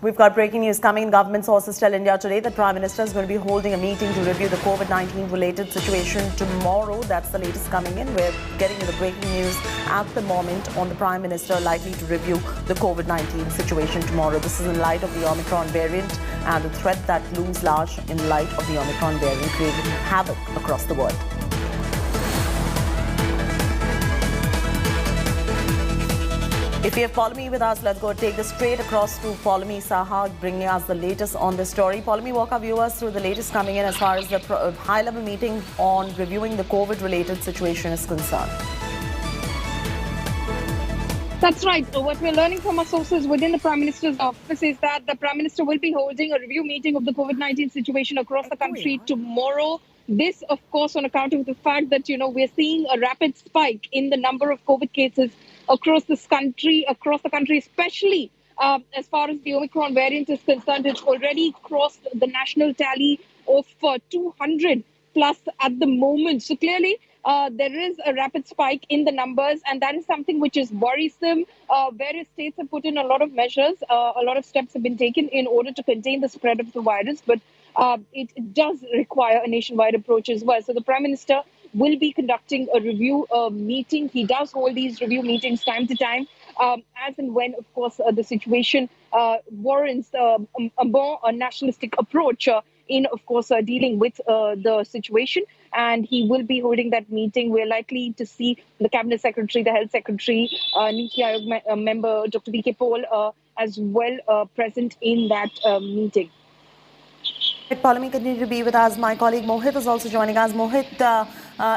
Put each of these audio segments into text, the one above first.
We've got breaking news coming in. Government sources tell India Today that Prime Minister is going to be holding a meeting to review the COVID-19 related situation tomorrow. That's the latest coming in. We're getting to the breaking news at the moment on the Prime Minister likely to review the COVID-19 situation tomorrow. This is in light of the Omicron variant and the threat that looms large in light of the Omicron variant creating havoc across the world. If you have Paulami with us, let's go take this straight across to Paulami Saha, bringing us the latest on this story. Paulami, walk our viewers through the latest coming in as far as the high-level meeting on reviewing the COVID-related situation is concerned. That's right. What we're learning from our sources within the Prime Minister's office is that the Prime Minister will be holding a review meeting of the COVID-19 situation across the country tomorrow. This, of course, on account of the fact that, we're seeing a rapid spike in the number of COVID cases across the country, especially as far as the Omicron variant is concerned. It's already crossed the national tally of 200 plus at the moment. So clearly, there is a rapid spike in the numbers, and that is something which is worrisome. Various states have put in a lot of measures. A lot of steps have been taken in order to contain the spread of the virus, but it does require a nationwide approach as well. So the Prime Minister will be conducting a review meeting. He does hold these review meetings time to time, as and when, of course, the situation warrants a more nationalistic approach in, of course, dealing with the situation. And he will be holding that meeting. We're likely to see the Cabinet Secretary, the Health Secretary, Niti Aayog member Dr. V.K. Paul as well present in that meeting. Paulami, continue to be with us. My colleague Mohit is also joining us. Mohit,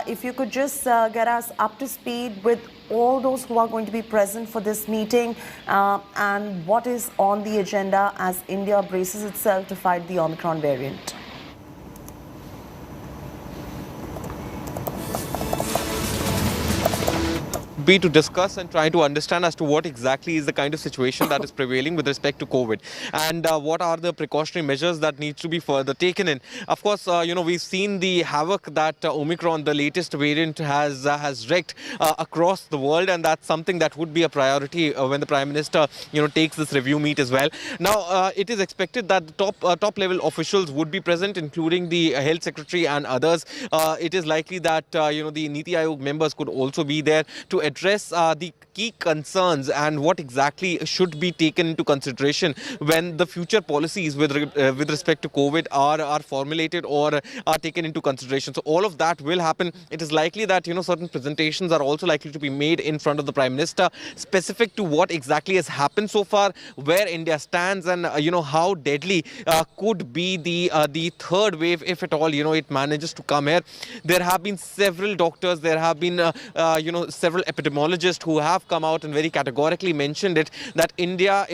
if you could just get us up to speed with all those who are going to be present for this meeting and what is on the agenda as India braces itself to fight the Omicron variant. Be to discuss and try to understand as to what exactly is the kind of situation that is prevailing with respect to COVID and what are the precautionary measures that need to be further taken in. Of course, we've seen the havoc that Omicron, the latest variant, has wreaked across the world, and that's something that would be a priority when the Prime Minister, takes this review meet as well. Now, it is expected that the top level officials would be present, including the Health Secretary and others. It is likely that the Niti Aayog members could also be there to address the key concerns and what exactly should be taken into consideration when the future policies with respect to COVID are formulated or are taken into consideration. So all of that will happen. It is likely that certain presentations are also likely to be made in front of the Prime Minister, specific to what exactly has happened so far, where India stands, and how deadly could be the third wave, if at all it manages to come here. There have been several doctors, there have been several epidemiologists who have come out and very categorically mentioned it, that India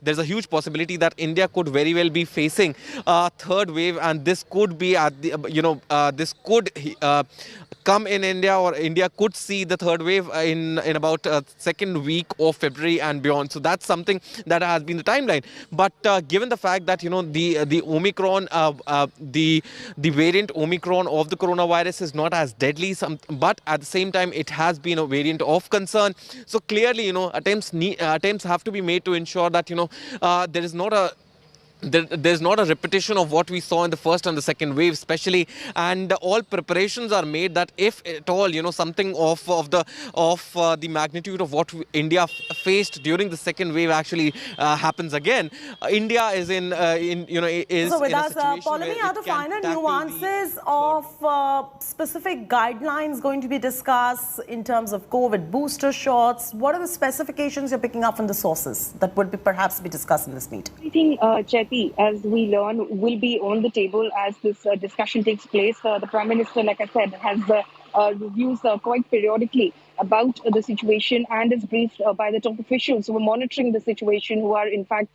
there's a huge possibility that India could very well be facing a third wave, and this could be at the this could come in India, or India could see the third wave in about second week of February and beyond. So that's something that has been the timeline. But given the fact that the Omicron, the variant Omicron of the coronavirus is not as deadly, but at the same time it has been a variant of concern. So clearly, attempts have to be made to ensure that there is not a there's not a repetition of what we saw in the first and the second wave, especially, and all preparations are made that if at all something of the magnitude of what India faced during the second wave actually happens again, India is in so with us, Paulami, are the final nuances of specific guidelines going to be discussed in terms of COVID booster shots? What are the specifications you're picking up from the sources that would be perhaps be discussed in this meeting? I think as we learn, will be on the table as this discussion takes place. The Prime Minister, like I said, has reviews quite periodically about the situation and is briefed by the top officials who are monitoring the situation, who are in fact,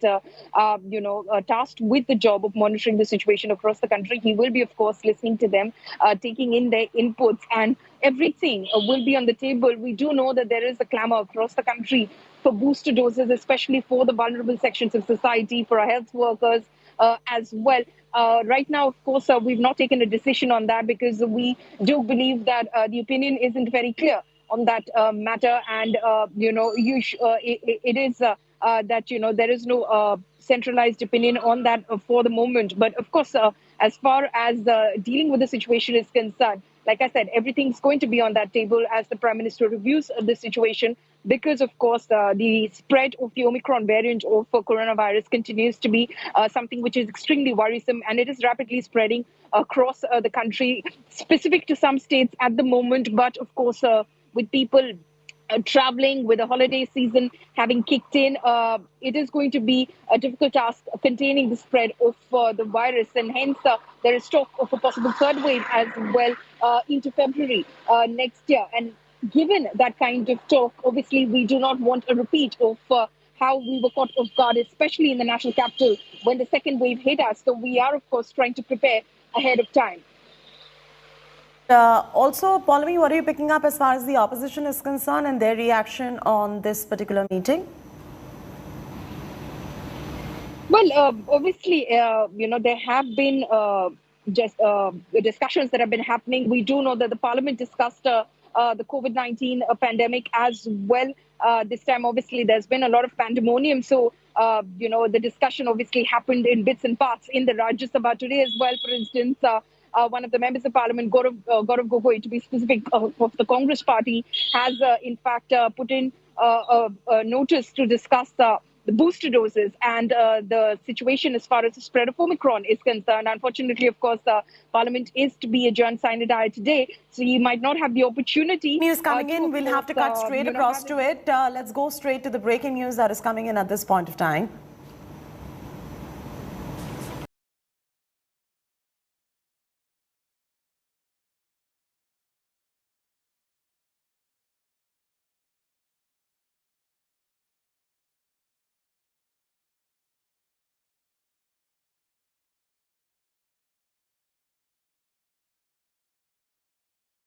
tasked with the job of monitoring the situation across the country. He will be, of course, listening to them, taking in their inputs, and everything will be on the table. We do know that there is a clamor across the country for booster doses, especially for the vulnerable sections of society, for our health workers as well. Right now, of course, we've not taken a decision on that because we do believe that the opinion isn't very clear on that matter. And, it is that, there is no centralized opinion on that for the moment. But of course, as far as dealing with the situation is concerned, like I said, everything's going to be on that table as the Prime Minister reviews the situation, because, of course, the spread of the Omicron variant of coronavirus continues to be something which is extremely worrisome, and it is rapidly spreading across the country, specific to some states at the moment. But, of course, with people traveling, with the holiday season having kicked in, it is going to be a difficult task containing the spread of the virus, and hence there is talk of a possible third wave as well into February next year. And given that kind of talk, obviously we do not want a repeat of how we were caught off guard, especially in the national capital when the second wave hit us. So we are, of course, trying to prepare ahead of time. Also, Pallavi, what are you picking up as far as the opposition is concerned and their reaction on this particular meeting? Well, obviously, there have been discussions that have been happening. We do know that the Parliament discussed the COVID-19 pandemic as well. This time, obviously, there's been a lot of pandemonium. So, the discussion obviously happened in bits and parts in the Rajya Sabha today as well. For instance, one of the members of Parliament, Gaurav Gogoi, to be specific, of the Congress party, has in fact put in a notice to discuss the booster doses and the situation as far as the spread of Omicron is concerned. Unfortunately, of course, Parliament is to be adjourned sine die today, so you might not have the opportunity. News coming in, we'll have to cut straight across to it. Let's go straight to the breaking news that is coming in at this point of time.